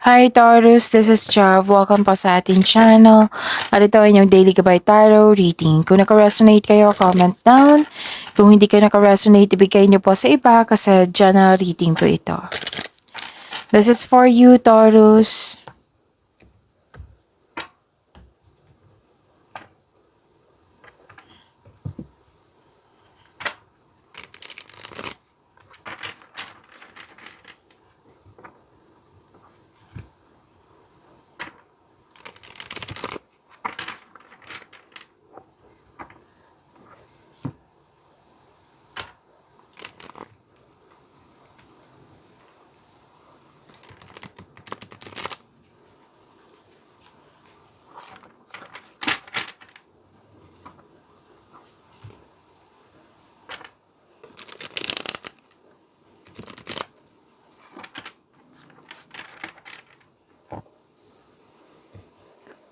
Hi Taurus, this is Jav. Welcome po sa ating channel. At ito ay inyong Daily Gabay Tarot reading. Kung naka-resonate kayo, comment down. Kung hindi kayo naka-resonate, ibigay niyo po sa iba kasi general reading po ito. This is for you, Taurus.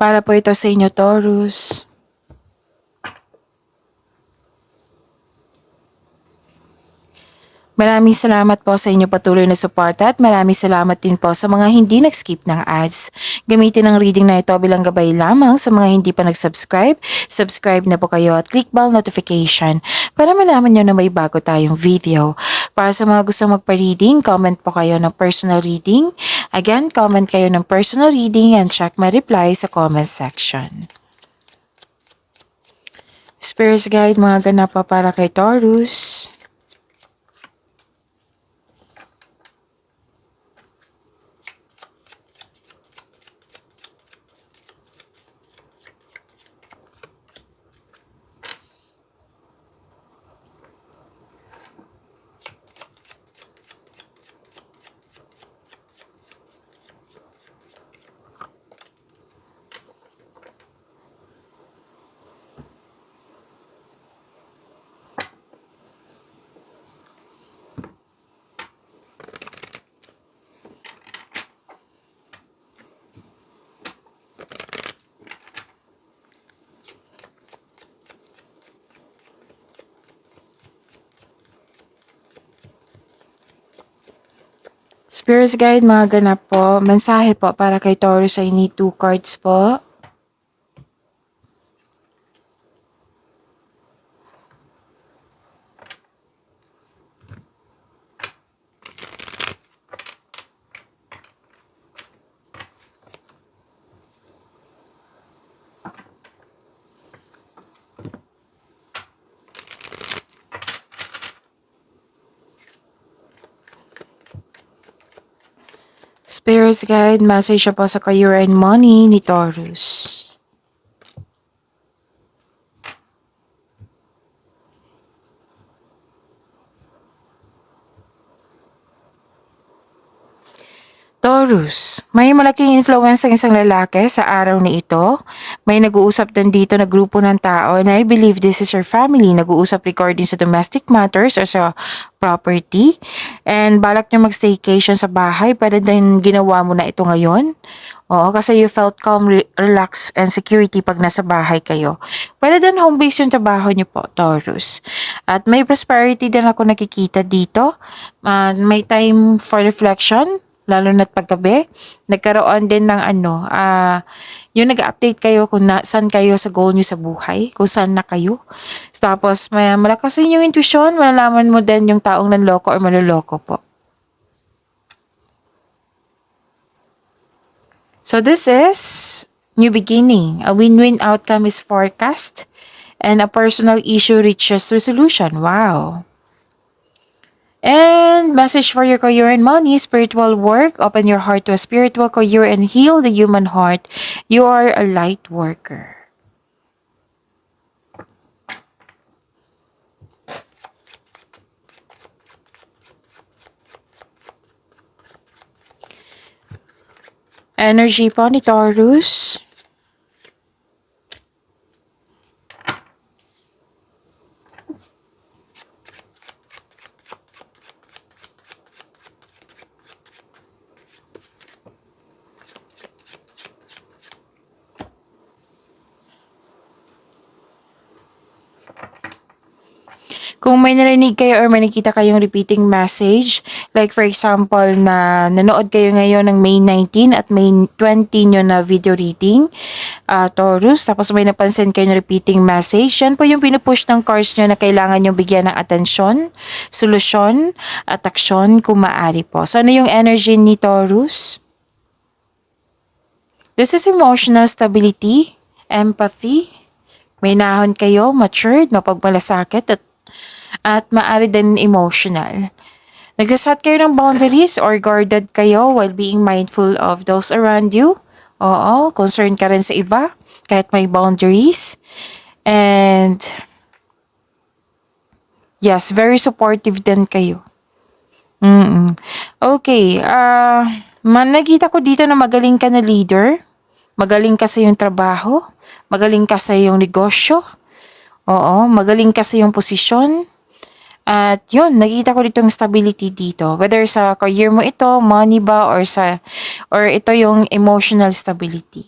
Para po ito sa inyo, Taurus. Maraming salamat po sa inyo patuloy na suporta at maraming salamat din po sa mga hindi nag-skip ng ads. Gamitin ang reading na ito bilang gabay lamang sa mga hindi pa nag-subscribe. Subscribe na po kayo at click bell notification para malaman nyo na may bago tayong video. Para sa mga gusto magpa-reading, comment po kayo ng personal reading. Again, comment kayo ng personal reading and check my reply sa comment section. Spirits Guide, mga ganap pa para kay Taurus. Spirits Guide, mga ganap po. Mensahe po para kay Taurus ay need 2 cards po. Spirits Guide, message po sa career and money ni Taurus. Taurus, may malaking influence ang isang lalaki sa araw na ito. May nag-uusap din dito na grupo ng tao and I believe this is your family. Nag-uusap regarding sa domestic matters or sa property. And balak nyo mag-staycation sa bahay. Pwede din ginawa mo na ito ngayon. Oo, kasi you felt calm, relax, and security pag nasa bahay kayo. Pwede din home base yung trabaho nyo po, Taurus. At may prosperity din ako nakikita dito. May time for reflection. Lalo na't paggabi, nagkaroon din ng yung nag-update kayo kung saan kayo sa goal nyo sa buhay, kung saan na kayo. Tapos, malakas din yung intuition, malalaman mo din yung taong nanloko or maluloko po. So, this is new beginning. A win-win outcome is forecast and a personal issue reaches resolution. Wow. And message for your career and money, spiritual work, open your heart to a spiritual career and heal the human heart. You are a light worker. Energy po ni Taurus. Kung may narinig kayo or may nakita kayong repeating message, Like for example na nanood kayo ngayon ng May 19 at May 20 nyo na video reading, Taurus, tapos may napansin kayo na repeating message, yan po yung pinupush ng cards nyo na kailangan nyo bigyan ng atensyon, solusyon, at aksyon kung maaari po. So ano yung energy ni Taurus? This is emotional stability, empathy, may nahon kayo, matured, mapagmalasakit, at maaari din emotional. Nagsaset kayo ng boundaries or guarded kayo while being mindful of those around you. Oo, concerned ka rin sa iba kahit may boundaries. And yes, very supportive din kayo. Okay, nakita ko dito na magaling ka na leader. Magaling ka sa iyong trabaho. Magaling ka sa iyong negosyo. Oo, magaling ka sa iyong posisyon. At yun, nakita ko dito yung stability dito. Whether sa career mo ito, money ba, or ito yung emotional stability.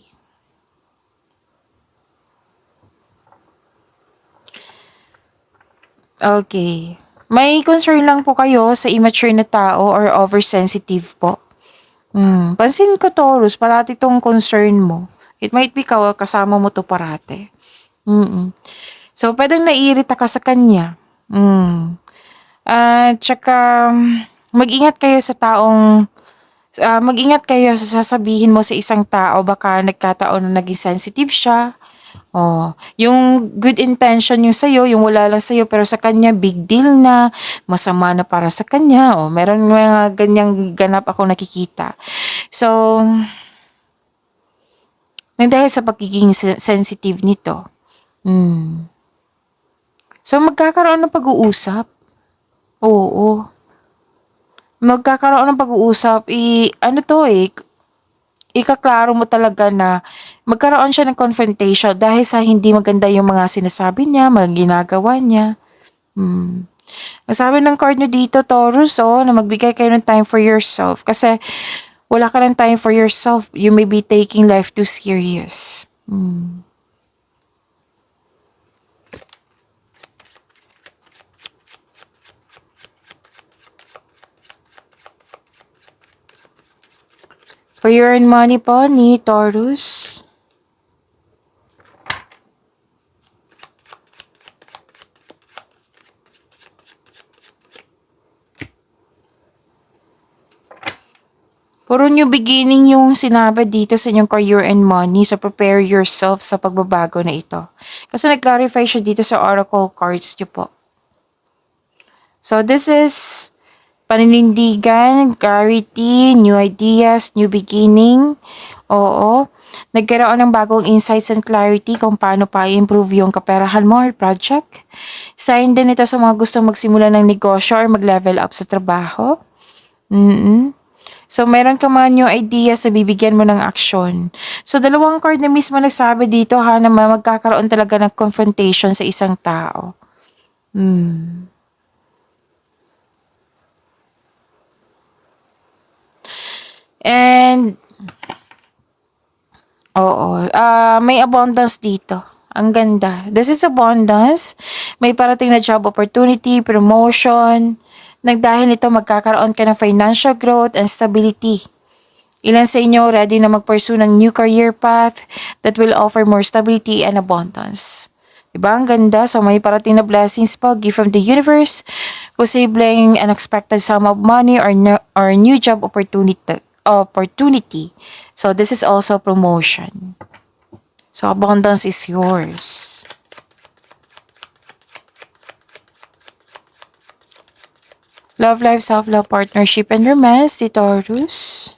Okay. May concern lang po kayo sa immature na tao or oversensitive po. Pansin ko, Taurus, parati tong concern mo. It might be kasama mo to parate. So, pwedeng naiirita ka sa kanya. At tsaka, mag-ingat kayo sa mag-ingat kayo sa sasabihin mo sa isang tao, baka nagkataon na naging sensitive siya. Yung good intention yung sa'yo, yung wala lang sa'yo, pero sa kanya, big deal na, masama na para sa kanya. Meron mga ganyang ganap ako nakikita. So, nang dahil sa pagiging sensitive nito, so magkakaroon ng pag-uusap. Oo. Magkakaroon ng pag-uusap, ikaklaro mo talaga na magkaroon siya ng confrontation dahil sa hindi maganda yung mga sinasabi niya, mga ginagawa niya. Ang sabi ng card nyo dito, Taurus, na magbigay kayo ng time for yourself. Kasi wala ka ng time for yourself, you may be taking life too serious. For your money po ni Taurus. Puro new beginning yung sinabi dito sa inyong career and money. So, prepare yourself sa pagbabago na ito. Kasi nag-clarify siya dito sa oracle cards nyo po. So, this is paninindigan, clarity, new ideas, new beginning. Oo. Nagkaroon ng bagong insights and clarity kung paano pa i-improve yung kaperahan mo or project. Sign din ito sa mga gustong magsimula ng negosyo or mag-level up sa trabaho. So, meron ka mga new ideas na bibigyan mo ng aksyon. So, dalawang card na mismo nagsabi dito na magkakaroon talaga ng confrontation sa isang tao. And, may abundance dito. Ang ganda. This is abundance. May parating na job opportunity, promotion. Dahil nito magkakaroon ka ng financial growth and stability. Ilan sa inyo ready na mag-pursue ng new career path that will offer more stability and abundance. Diba? Ang ganda. So may parating na blessings po, gift from the universe, posibleng unexpected sum of money or new job opportunity. So this is also promotion. So abundance is yours. Love life, self-love, partnership, and romance, the Taurus.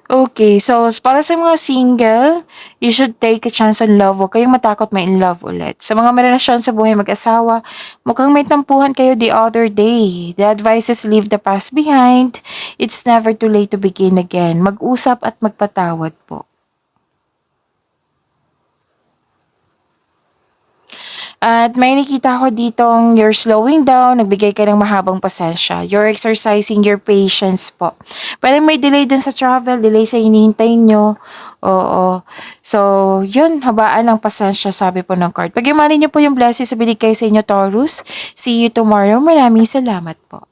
Okay, so para sa mga single, you should take a chance on love. Huwag kayong matakot ma-in love ulit. Sa mga may relasyon sa buhay mag-asawa, mukhang may tampuhan kayo the other day. The advice is leave the past behind. It's never too late to begin again. Mag-usap at magpatawad po. At may nakita ko ditong you're slowing down, nagbigay ka ng mahabang pasensya. You're exercising your patience po. Pwede may delay din sa travel, delay sa hinihintay nyo. Oo. So, yun, habaan ng pasensya, sabi po ng card. Pag-imanin niyo po yung blessings sa binigay sa inyo, Taurus. See you tomorrow. Maraming salamat po.